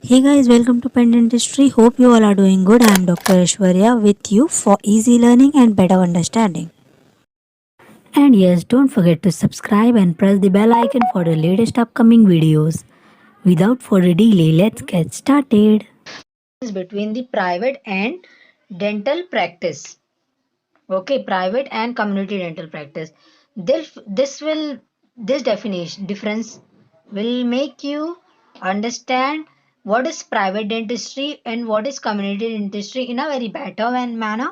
Hey guys, welcome to Pen Dentistry. Hope you all are doing good. I am Dr. Aishwarya with you for easy learning and better understanding. And yes, don't forget to subscribe and press the bell icon for the latest upcoming videos. Without further delay, let's get started. Between the private and dental practice. Okay, private and community dental practice. This definition difference will make you understand what is private dentistry and what is community dentistry in a very better manner.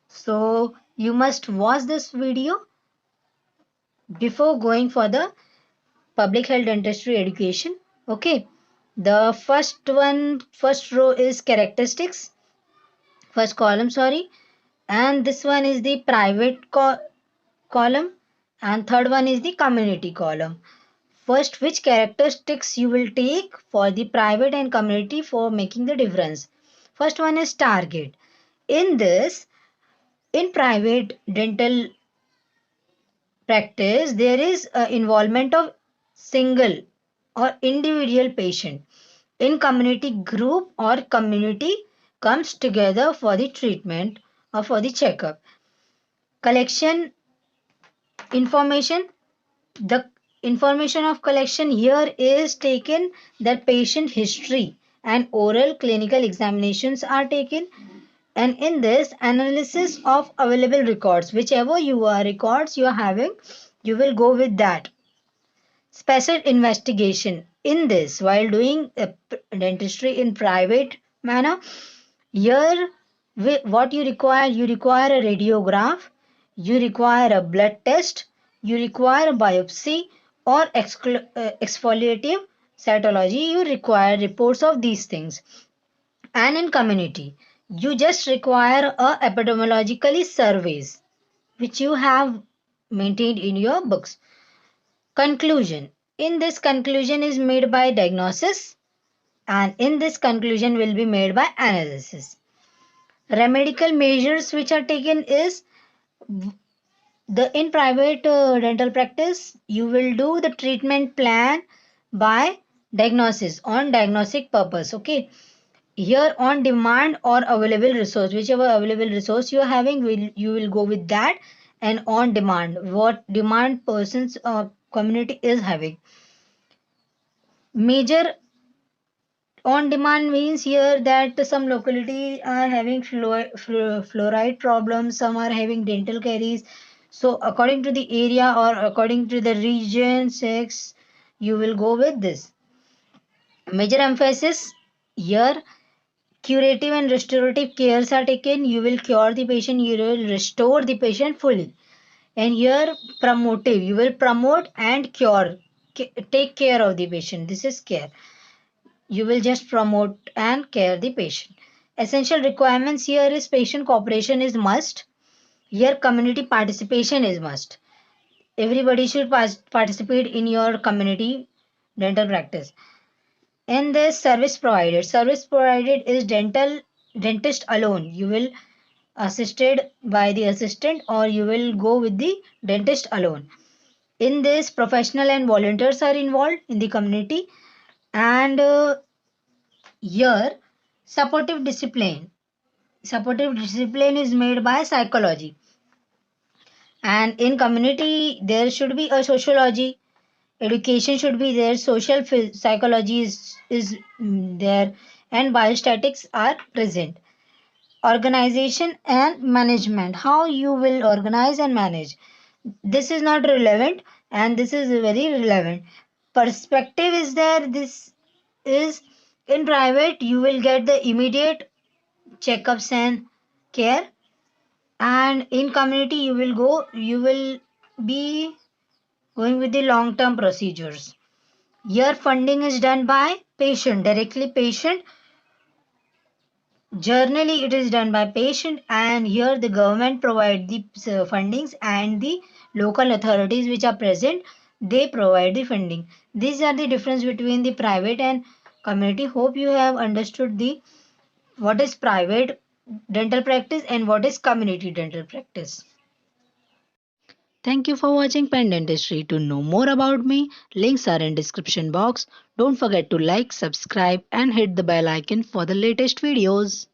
So you must watch this video before going for the public health dentistry education. Okay, the first row is characteristics, first column, sorry, and this one is the private column, and third one is the community column. First, which characteristics you will take for the private and community for making the difference. First one is target. In this, in private dental practice, there is involvement of single or individual patient. In community, group or community comes together for the treatment or for the checkup. Collection information. The information of collection here is taken, that patient history and oral clinical examinations are taken, and in this analysis of available records, whichever records you are having, you will go with that. Special investigation. In this, while doing dentistry in private manner, here what you require a radiograph, you require a blood test, you require a biopsy or exfoliative cytology, you require reports of these things. And in community, you just require a epidemiologically surveys which you have maintained in your books. Conclusion. In this, conclusion is made by diagnosis, and in this, conclusion will be made by analysis. Remedical measures which are taken is the in private dental practice, you will do the treatment plan by diagnosis on diagnostic purpose. Okay, here on demand or available resource, whichever available resource you are having, you will go with that. And on demand, what demand persons community is having. Major on demand means here that some locality are having fluoride problems, some are having dental caries. So according to the area or according to the region, sex, you will go with this. Major emphasis here, curative and restorative cares are taken. You will cure the patient, you will restore the patient fully. And here promotive, you will promote and cure, take care of the patient. This is care. You will just promote and care the patient. Essential requirements here is patient cooperation is must. Here community participation is must. Everybody should participate in your community dental practice. And the service provided. Service provided is dentist alone. You will assisted by the assistant or you will go with the dentist alone. In this, professional and volunteers are involved in the community. And here, supportive discipline. Supportive discipline is made by psychology. And in community, there should be a sociology. Education should be there. Social psychology is there. And biostatics are present. Organization and management. How you will organize and manage. This is not relevant and this is very relevant. Perspective is there. This is in private, you will get the immediate checkups and care, and in community you will be going with the long term procedures. Here funding is done by patient, directly patient. Generally it is done by patient, and here the government provide the fundings and the local authorities which are present, they provide the funding. These are the difference between the private and community. Hope you have understood the what is private dental practice and what is community dental practice. Thank you for watching Pen Dentistry. To know more about me, links are in description box. Don't forget to like, subscribe and hit the bell icon for the latest videos.